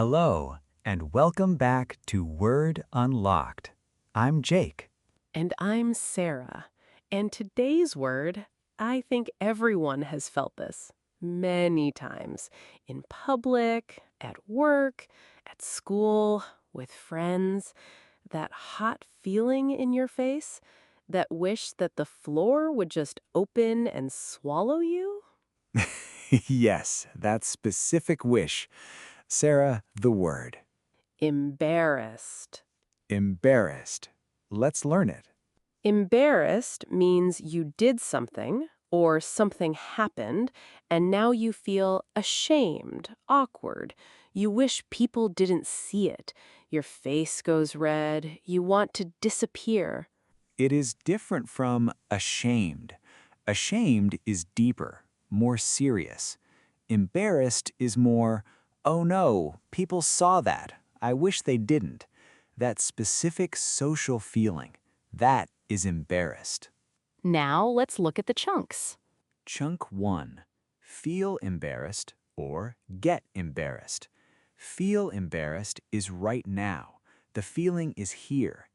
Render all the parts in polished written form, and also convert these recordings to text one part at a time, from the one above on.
Hello, and welcome back to Word Unlocked. I'm Jake. And I'm Sarah. And today's word, I think everyone has felt this many times in public, at work, at school, with friends. That hot feeling in your face, that wish that the floor would just open and swallow you. Yes, that specific wish. Sarah, the word. Embarrassed. Embarrassed. Let's learn it. Embarrassed means you did something or something happened, and now you feel ashamed, awkward. You wish people didn't see it. Your face goes red. You want to disappear. It is different from ashamed. Ashamed is deeper, more serious. Embarrassed is more, oh no, people saw that. I wish they didn't. That specific social feeling. That is embarrassed. Now let's look at the chunks. Chunk 1. Feel embarrassed or get embarrassed. Feel embarrassed is right now. The feeling is here.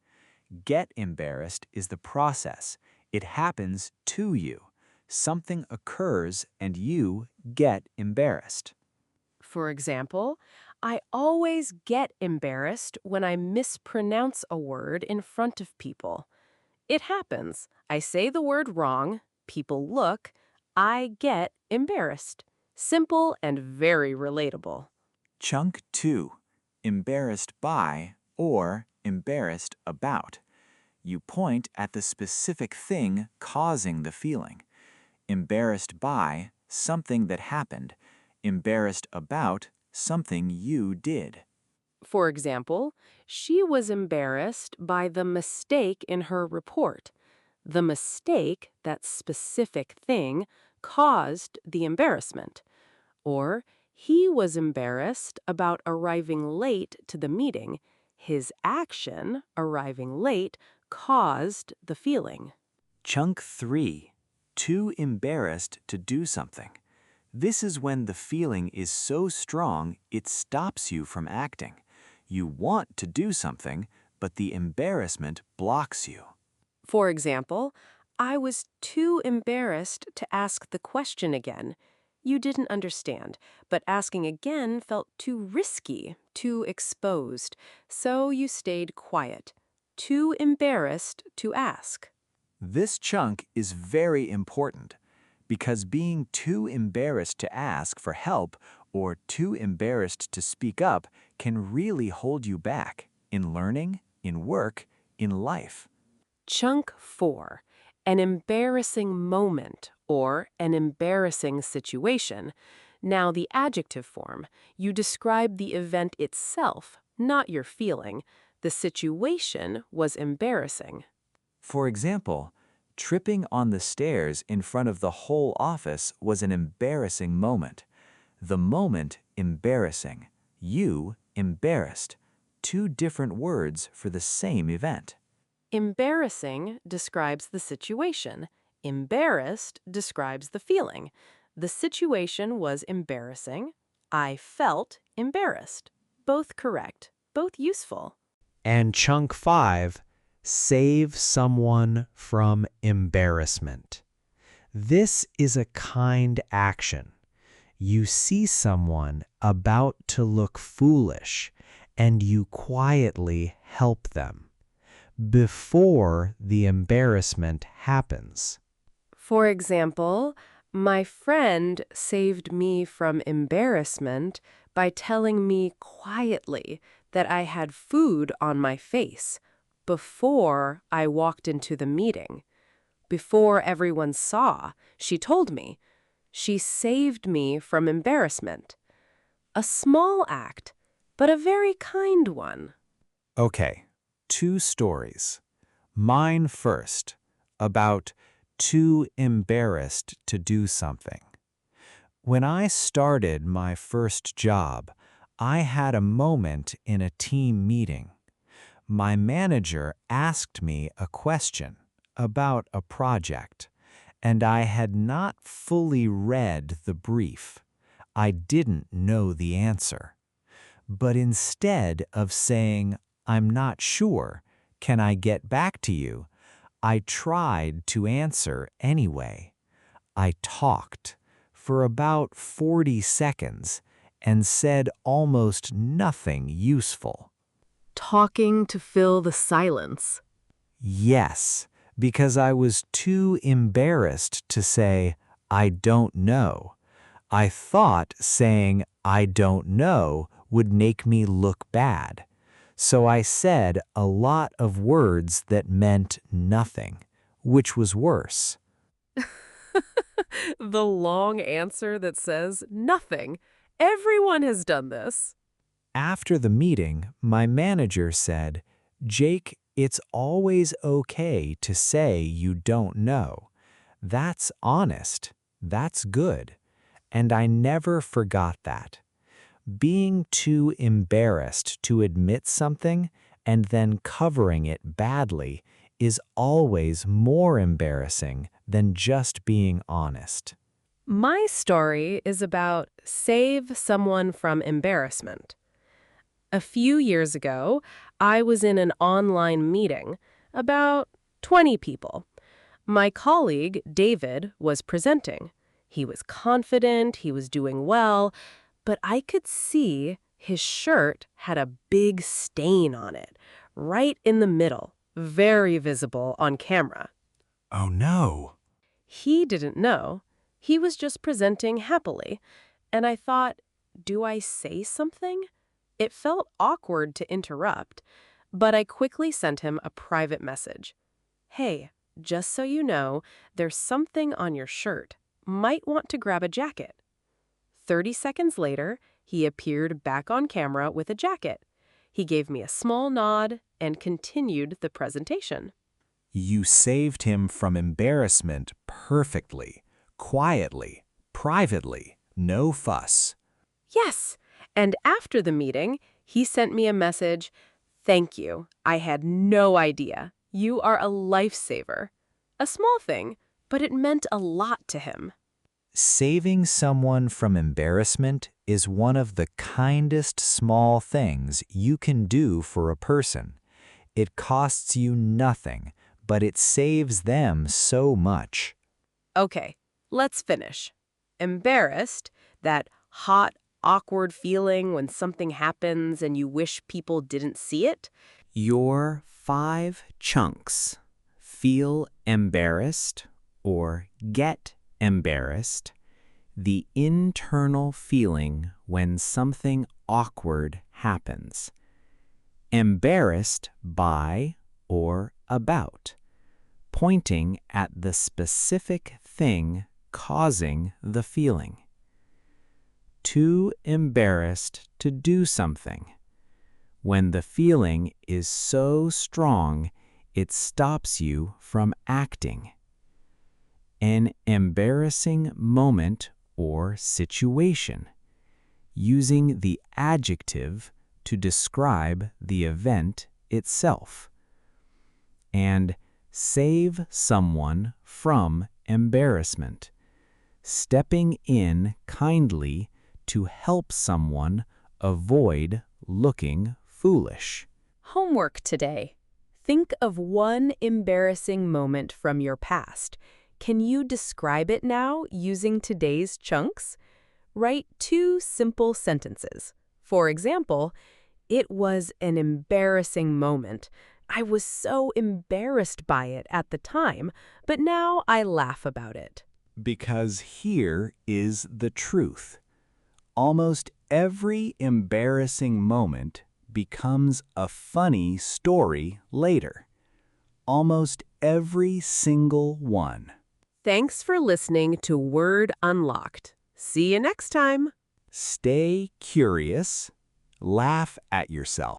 Get embarrassed is the process. It happens to you. Something occurs and you get embarrassed. For example, I always get embarrassed when I mispronounce a word in front of people. It happens. I say the word wrong, people look, I get embarrassed. Simple and very relatable. Chunk 2. Embarrassed by or embarrassed about. You point at the specific thing causing the feeling. Embarrassed by something that happened. Embarrassed about something you did. For example, she was embarrassed by the mistake in her report. The mistake, that specific thing, caused the embarrassment. Or, he was embarrassed about arriving late to the meeting. His action, arriving late, caused the feeling. Chunk 3. Too embarrassed to do something. This is when the feeling is so strong it stops you from acting. You want to do something, but the embarrassment blocks you. For example, I was too embarrassed to ask the question again. You didn't understand, but asking again felt too risky, too exposed, so you stayed quiet. Too embarrassed to ask. This chunk is very important because being too embarrassed to ask for help or too embarrassed to speak up can really hold you back in learning, in work, in life. Chunk 4. An embarrassing moment or an embarrassing situation. Now the adjective form. You describe the event itself, not your feeling. The situation was embarrassing. For example, tripping on the stairs in front of the whole office was an embarrassing moment. The moment embarrassing. You embarrassed. Two different words for the same event. Embarrassing describes the situation. Embarrassed describes the feeling. The situation was embarrassing. I felt embarrassed. Both correct, both useful. And chunk 5, save someone from embarrassment. This is a kind action. You see someone about to look foolish, and you quietly help them before the embarrassment happens. For example, my friend saved me from embarrassment by telling me quietly that I had food on my face before I walked into the meeting. Before everyone saw, she told me. She saved me from embarrassment. A small act, but a very kind one. Okay, 2 stories. Mine first, about too embarrassed to do something. When I started my first job, I had a moment in a team meeting. My manager asked me a question about a project, and I had not fully read the brief. I didn't know the answer. but instead of saying, "I'm not sure, can I get back to you?" I tried to answer anyway. I talked for about 40 seconds and said almost nothing useful. Talking to fill the silence. Yes, because I was too embarrassed to say, "I don't know." I thought saying, "I don't know," would make me look bad. So I said a lot of words that meant nothing, which was worse. The long answer that says nothing. Everyone has done this. After the meeting, my manager said, "Jake, it's always okay to say you don't know. That's honest. That's good." And I never forgot that. Being too embarrassed to admit something and then covering it badly is always more embarrassing than just being honest. My story is about save someone from embarrassment. A few years ago, I was in an online meeting, about 20 people. My colleague, David, was presenting. He was confident, he was doing well, but I could see his shirt had a big stain on it, right in the middle, very visible on camera. Oh no. He didn't know. He was just presenting happily. And I thought, do I say something? It felt awkward to interrupt, but I quickly sent him a private message. "Hey, just so you know, there's something on your shirt. Might want to grab a jacket." 30 seconds later, he appeared back on camera with a jacket. He gave me a small nod and continued the presentation. You saved him from embarrassment perfectly, quietly, privately, no fuss. Yes, and after the meeting, he sent me a message, "Thank you. I had no idea. You are a lifesaver." A small thing, but it meant a lot to him. Saving someone from embarrassment is one of the kindest small things you can do for a person. It costs you nothing, but it saves them so much. Okay, let's finish. Embarrassed, that hot, awkward feeling when something happens and you wish people didn't see it. Your 5 chunks. Feel embarrassed or get embarrassed. The internal feeling when something awkward happens. Embarrassed by or about. Pointing at the specific thing causing the feeling. Too embarrassed to do something. When the feeling is so strong, it stops you from acting. An embarrassing moment or situation, using the adjective to describe the event itself. And save someone from embarrassment, stepping in kindly to help someone avoid looking foolish. Homework today. Think of one embarrassing moment from your past. Can you describe it now using today's chunks? Write 2 simple sentences. For example, "It was an embarrassing moment. I was so embarrassed by it at the time, but now I laugh about it." Because here is the truth. Almost every embarrassing moment becomes a funny story later. Almost every single one. Thanks for listening to Word Unlocked. See you next time. Stay curious, laugh at yourself.